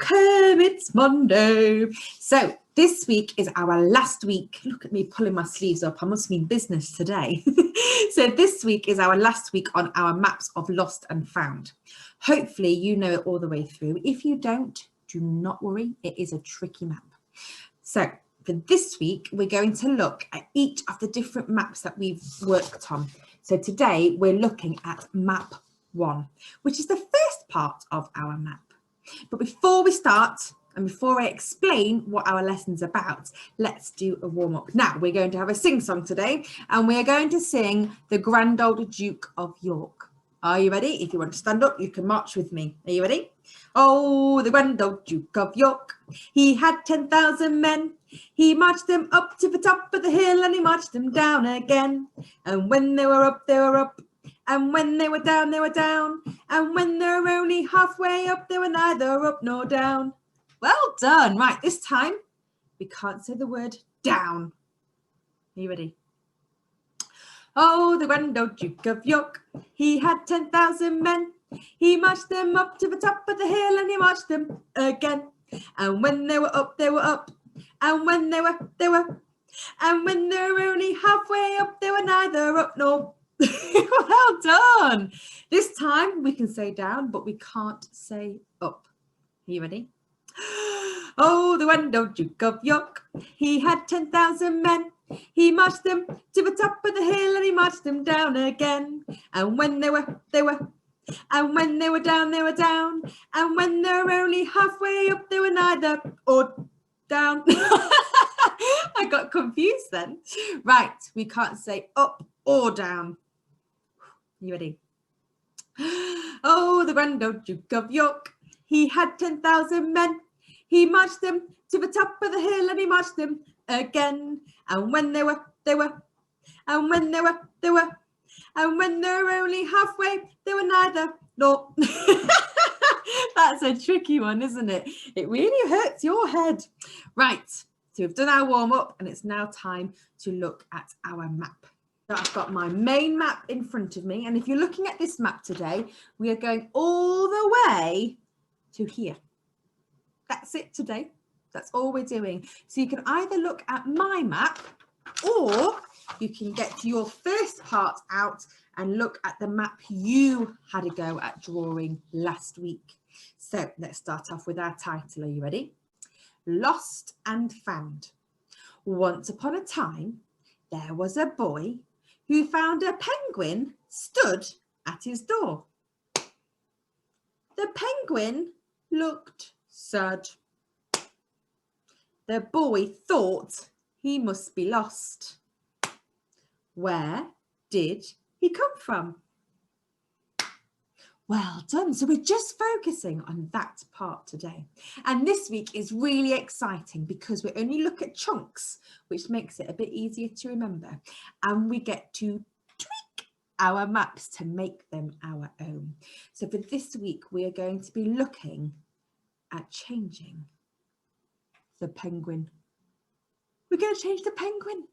welcome, it's Monday. So this week is our last week. Look at me pulling my sleeves up. I must mean business today. So this week is our last week on our maps of lost and found. Hopefully you know it all the way through. If you don't, do not worry. It is a tricky map. So for this week, we're going to look at each of the different maps that we've worked on. So today we're looking at map 1, which is the first part of our map. But before we start, and before I explain what our lesson's about, let's do a warm-up. Now, we're going to have a sing-song today, and we're going to sing The Grand Old Duke of York. Are you ready? If you want to stand up, you can march with me. Are you ready? Oh, the grand old Duke of York, he had 10,000 men. He marched them up to the top of the hill, and he marched them down again. And when they were up, they were up. And when they were down, they were down. And when they were only halfway up, they were neither up nor down. Well done. Right, this time we can't say the word down. Are you ready? Oh, the grand old Duke of York, he had 10,000 men. He marched them up to the top of the hill, and he marched them again. And when they were up, they were up. And when they were. And when they were only halfway up, they were neither up nor. Well done. This time we can say down, but we can't say up. Are you ready? Oh, the grand old Duke of York, he had 10,000 men. He marched them to the top of the hill, and he marched them down again. And when they were. And when they were down, they were down. And when they were only halfway up, they were neither or down. I got confused then. Right, we can't say up or down. You ready? Oh, the grand old Duke of York, he had 10,000 men. He marched them to the top of the hill, and he marched them again. And when they were. And when they were. And when they were only halfway, they were neither nor. That's a tricky one, isn't it? It really hurts your head. Right, so we've done our warm-up, and it's now time to look at our map. So I've got my main map in front of me, and if you're looking at this map today, we are going all the way to here. That's it today. That's all we're doing. So you can either look at my map, or you can get your first part out and look at the map you had a go at drawing last week. So let's start off with our title. Are you ready? Lost and Found. Once upon a time, there was a boy who found a penguin stood at his door. The penguin looked sad. The boy thought he must be lost. Where did he come from? Well done. So we're just focusing on that part today. And this week is really exciting because we only look at chunks, which makes it a bit easier to remember. And we get to tweak our maps to make them our own. So for this week, we are going to be looking at changing the penguin. We're going to change the penguin.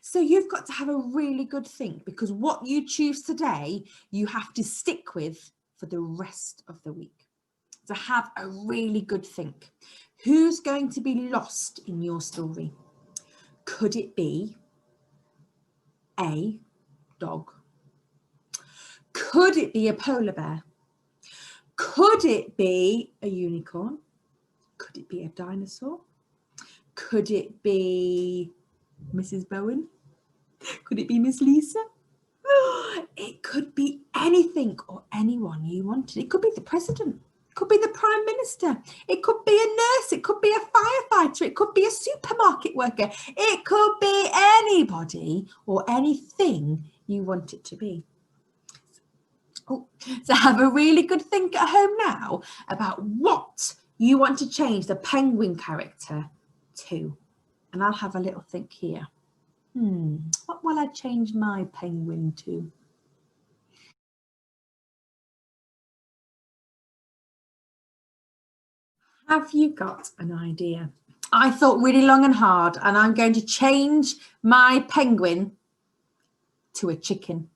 So you've got to have a really good think, because what you choose today, you have to stick with for the rest of the week. So have a really good think. Who's going to be lost in your story? Could it be a dog? Could it be a polar bear? Could it be a unicorn? Could it be a dinosaur? Could it be Mrs. Bowen? Could it be Miss Lisa? It could be anything or anyone you wanted. It could be the president. It could be the prime minister. It could be a nurse. It could be a firefighter. It could be a supermarket worker. It could be anybody or anything you want it to be. Oh, so have a really good think at home now about what you want to change the penguin character to. And I'll have a little think here. What will I change my penguin to? Have you got an idea? I thought really long and hard, and I'm going to change my penguin to a chicken.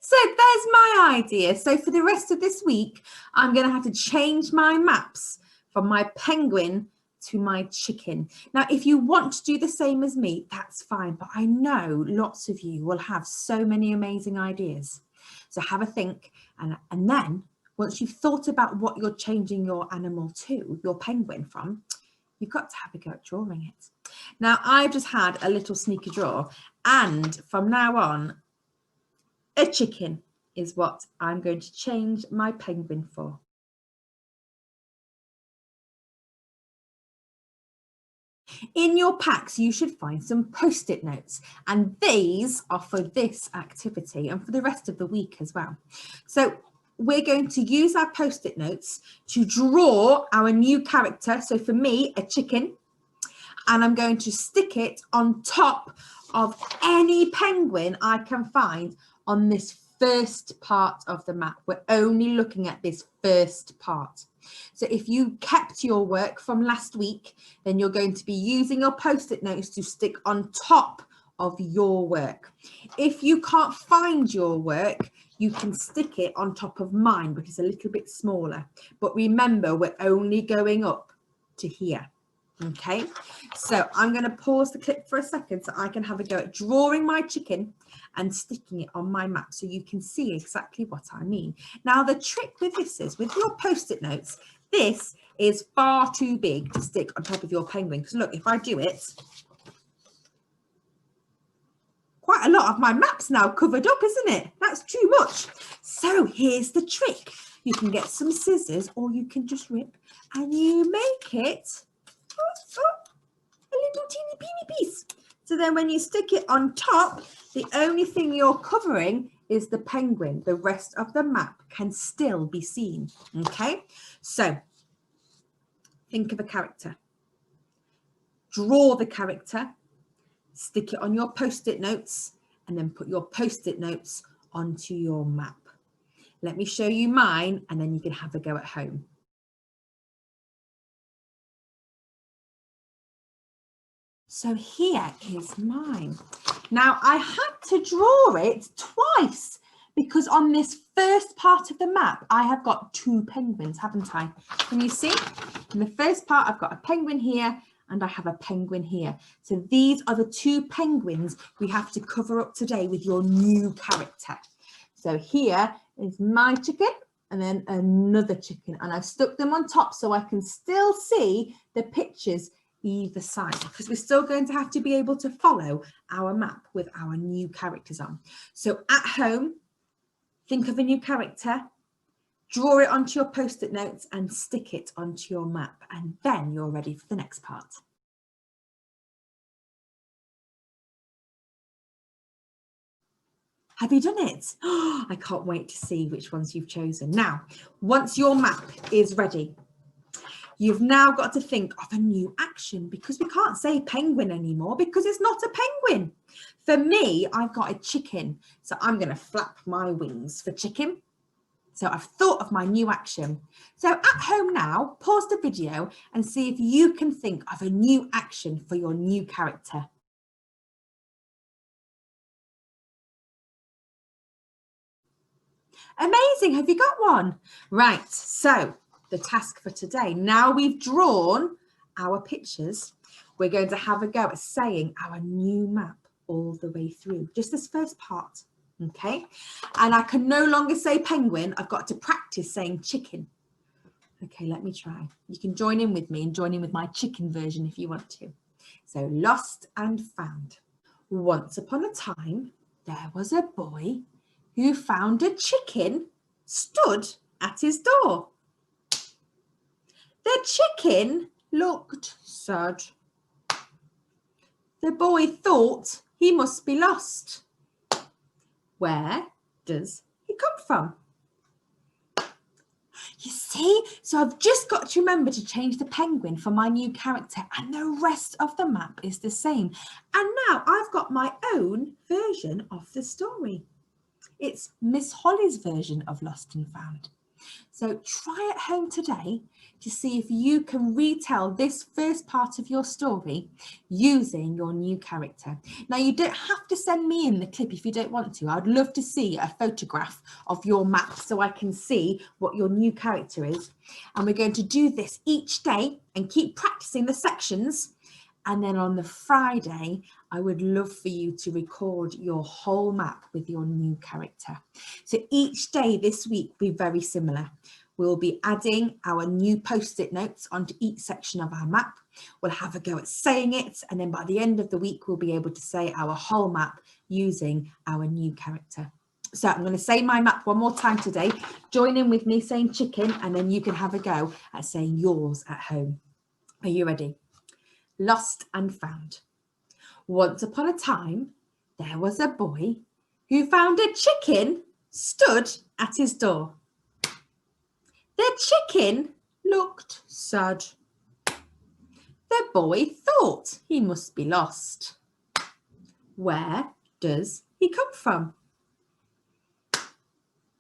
So there's my idea. So for the rest of this week, I'm going to have to change my maps from my penguin to my chicken. Now, if you want to do the same as me, that's fine. But I know lots of you will have so many amazing ideas. So have a think. And then once you've thought about what you're changing your animal to, your penguin from, you've got to have a go at drawing it. Now, I've just had a little sneaker draw. And from now on, a chicken is what I'm going to change my penguin for. In your packs, you should find some post-it notes, and these are for this activity and for the rest of the week as well. So we're going to use our post-it notes to draw our new character. So for me, a chicken, and I'm going to stick it on top of any penguin I can find on this first part of the map. We're only looking at this first part. So if you kept your work from last week, then you're going to be using your post-it notes to stick on top of your work. If you can't find your work, you can stick it on top of mine, which is a little bit smaller. But remember, we're only going up to here. Okay, so I'm going to pause the clip for a second so I can have a go at drawing my chicken and sticking it on my map so you can see exactly what I mean. Now, the trick with this is, with your post-it notes, this is far too big to stick on top of your penguin. Because look, if I do it, quite a lot of my map's now covered up, isn't it? That's too much. So here's the trick. You can get some scissors or you can just rip and you make it a little teeny peeny piece. So then when you stick it on top, the only thing you're covering is the penguin. The rest of the map can still be seen. Okay, so think of a character. Draw the character, stick it on your post-it notes, and then put your post-it notes onto your map. Let me show you mine, and then you can have a go at home. So here is mine. Now I had to draw it twice because on this first part of the map, I have got two penguins, haven't I? Can you see? In the first part, I've got a penguin here and I have a penguin here. So these are the two penguins we have to cover up today with your new character. So here is my chicken and then another chicken, and I've stuck them on top so I can still see the pictures either side, because we're still going to have to be able to follow our map with our new characters on. So at home, think of a new character, draw it onto your post-it notes and stick it onto your map, and then you're ready for the next part. Have you done it? Oh, I can't wait to see which ones you've chosen. Now, once your map is ready, you've now got to think of a new action, because we can't say penguin anymore because it's not a penguin. For me, I've got a chicken, so I'm going to flap my wings for chicken. So I've thought of my new action. So at home now, pause the video and see if you can think of a new action for your new character. Amazing, have you got one? Right, so the task for today, now we've drawn our pictures, we're going to have a go at saying our new map all the way through, just this first part, okay? And I can no longer say penguin, I've got to practice saying chicken. Okay, let me try. You can join in with me and join in with my chicken version if you want to. So, lost and found. Once upon a time, there was a boy who found a chicken stood at his door. The chicken looked sad. The boy thought he must be lost. Where does he come from? You see, so I've just got to remember to change the penguin for my new character, and the rest of the map is the same. And now I've got my own version of the story. It's Miss Holly's version of Lost and Found. So try at home today to see if you can retell this first part of your story using your new character. Now, you don't have to send me in the clip if you don't want to. I'd love to see a photograph of your map so I can see what your new character is. And we're going to do this each day and keep practicing the sections. And then on the Friday, I would love for you to record your whole map with your new character. So each day this week will be very similar. We'll be adding our new post-it notes onto each section of our map. We'll have a go at saying it, and then by the end of the week, we'll be able to say our whole map using our new character. So I'm going to say my map one more time today. Join in with me saying chicken, and then you can have a go at saying yours at home. Are you ready? Lost and found. Once upon a time, there was a boy who found a chicken stood at his door. The chicken looked sad. The boy thought he must be lost. Where does he come from?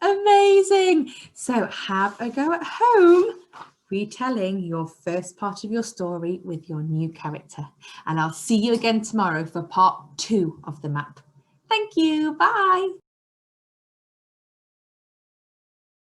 Amazing! So have a go at home retelling your first part of your story with your new character. And I'll see you again tomorrow for part 2 of the map. Thank you. Bye.